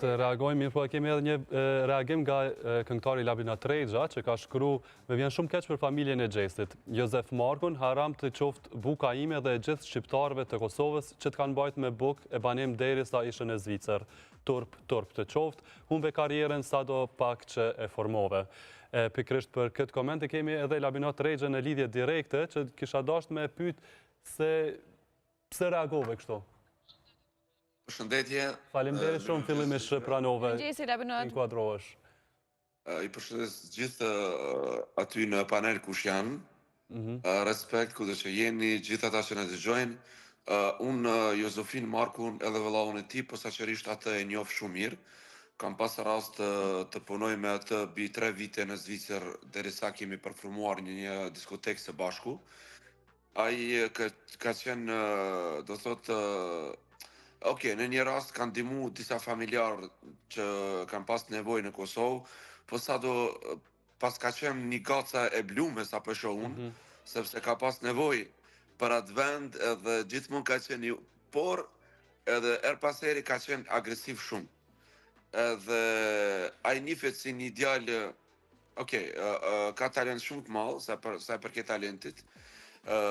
Të reagojmë mirë, po kemi edhe një reagim nga këngëtari Labinat Rexha, që ka shkru, me vjen shumë keq për familjen e Xhestit. Jozef Markun, haram të qoftë buka ime dhe e gjithë shqiptarëve të Kosovës që të kanë bajt me buk e banim derisa ishën e Zvicër. Turp të qoftë, humbe karierën sa do pak që e formove. Pikrisht për këtë koment e kemi edhe Labinat Rexha në lidhje direkte, që kisha dasht me pyet se pse reagove kështu. Përshëndetje. Faleminderit shumë fillimisht pranove. Mëngjesi Labinat. Inkuadrohesh. I përshëndes gjithë aty në panel kush janë. Respekt kudo që jeni, gjithë ata që na dëgjojnë. Unë Jozefin Markun edhe vëllaun e tij, posaçërisht atë e njoh shumë mirë. Kam pas rast të punoj me atë mbi 3 vite në Zvicër derisa kemi përformuar një diskotekë së bashku. Ai ka qenë, do thotë, në një rast kanë ndihmu disa familjarë që kanë pas nevojë në Kosovë, po sado pas ka qenë një gaca e blume sa po shoh unë, sepse ka pas nevojë për atë vend edhe gjithmonë ka qenë, por edhe her pas heri ka qenë agresiv shumë. Edhe ai nifet si një djalë, ka talent shumë të madh sa i përket talentit.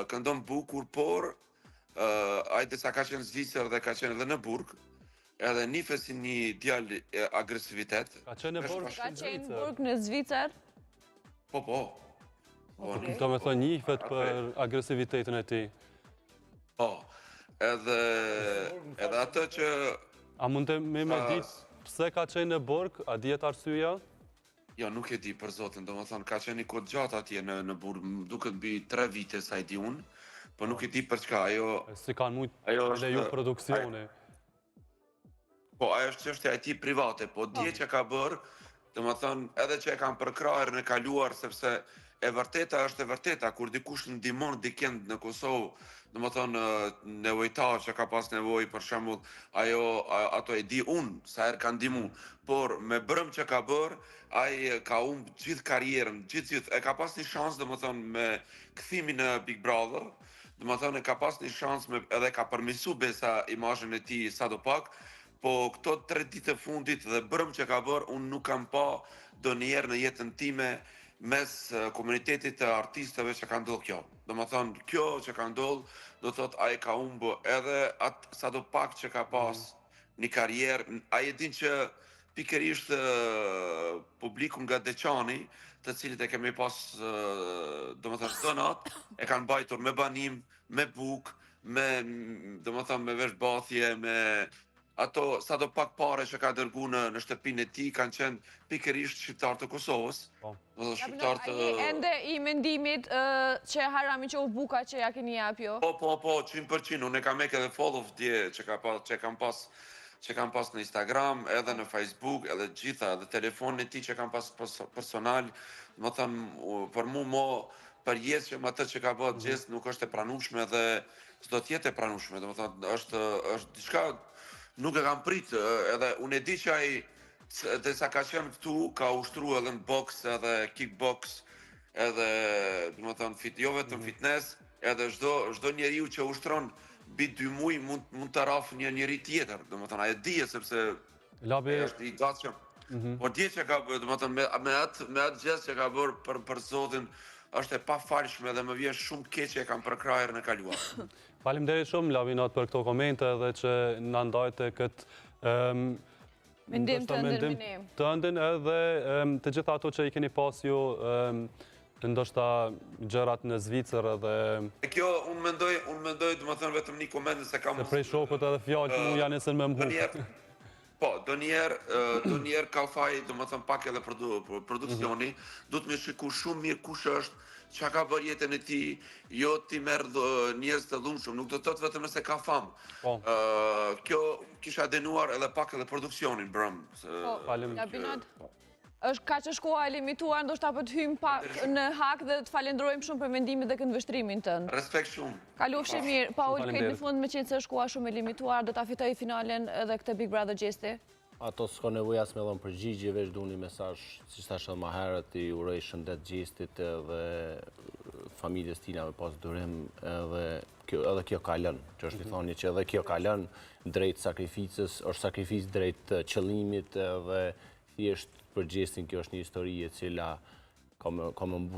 Këndon bukur, por ai disa ka qenë në Zvicër dhe ka qenë edhe në Burg, edhe nifet si një djalë agresivitet. Ka qenë në Burg? Ka qenë në Burg në Zvicër? Po. Do me thënë nifet për agresivitetin e tij. Po, edhe atë që... A mund të me ditë pse ka qenë në Burg? A dihet arsyeja? Jo, nuk e di për zotin, do më thonë, ka qenë një kohë gjatë atje në Burg, duket mbi 3 vite sa i di unë, po nuk e di për çka, ajo... Si kanë mujtë leju produksione. Po, ajo është çështja e tij private, po dje që ka bërë, do më thonë, edhe që e kanë përkrahur në kaluar, sepse e vërteta është e vërteta, kur dikush ndihmon dikend në Kosovë, do më thonë, nevojtar që ka pas nevojë, për shembull, ato e di unë, sa herë ka ndihmu, por me brëm që ka bërë, ai ka humbë gjithë karrierën, gjithë, e ka pas një shans, do më thonë, me kthimin në Big Brother, do më thonë, e ka pas një shans edhe ka përmirësu besa imazhin e tij sadopak, po këto 3 ditë e fundit dhe brëm që ka bërë, unë nuk kam pa donjëherë në jetën time mes komunitetit të artistëve që ka ndodhur kjo. Do më thonë, kjo që ka ndodhur, do thotë ai ka humbë edhe atë sadopak që ka pas një karrierë, ai e din që pikërisht publiku nga Deçani, të cilët e kemi pas, do më thënë, donat, e kanë bajtur me banim, me buk, do më thënë, me veshbathje, me ato sado pak pare që ka dërgu në shtëpinë e tij kanë qenë pikërisht shqiptarë të Kosovës. Shqiptarë të... A ende i mendimit që harami që u buka që ja keni japjo? Po, 100%, unë e kam edhe follow dje që kam pas në Instagram, edhe në Facebook, edhe gjitha, edhe telefonin e tij që kam pas personal, më thënë, për mu përjes që më atë që ka bërë Xhes nuk është e pranueshme dhe s'do të jetë e pranueshme, do të thotë, është diçka nuk e kam pritë, edhe unë e di që ai, dhe sa ka qenë këtu, ka ushtru edhe në boks, edhe kickbox, edhe, do më thënë, jo vetëm fitness, edhe çdo njeriu që ushtron mbi 2 muaj mund të rafë një njeri tjetër, do më thënë, a e dije sepse është i gatshëm. Por dje që ka bërë, do më thënë, me atë gjest që ka bërë për zotin, është e pafalshme dhe më vjen shumë keq që e kam përkrahur në kaluar. Faleminderit shumë Labinat për këto komente dhe që na ndajte këtë mendim të ëndin edhe të gjitha ato që i keni pas ju ndoshta gjërat në Zvicër edhe... Kjo, unë mendoj, do më thënë vetëm një koment se kam... Se prej shokët edhe fjallë që mu janë esën me mbu. Po, do njerë ka faj, do më thëmë pak edhe produksioni, du të me shiku shumë mirë kush është, që ka bërë jetën e ti, jo ti merë njerëz të dhunë shumë, nuk do të të vetëm nëse ka famë. Kjo kisha denuar edhe pak edhe produksionin, brëm. Labinat, është ka që shkoha e limituar, ndoshta për të hymë pak në hak dhe të falenderojmë shumë për mendimit dhe këndvështrimin tënë. Respekt shumë. Kalofshi mirë, Paul, këtë në fund me qenë se shkoha shumë e limituar, do ta fitoj finalen edhe këtë Big Brother Xhesti? Ato s'ka nevojë as me dhënë përgjigje, veç du një mesazh, siç thash edhe më herët, i uroj shëndet Xhestit dhe familjes tina me pas durim, edhe edhe kjo ka lënë, që është një thonje që edhe kjo ka lënë drejt sakrificës, është sakrificë drejt qëllimit dhe thjesht përgjithsin kjo është një histori e cila ka më mburë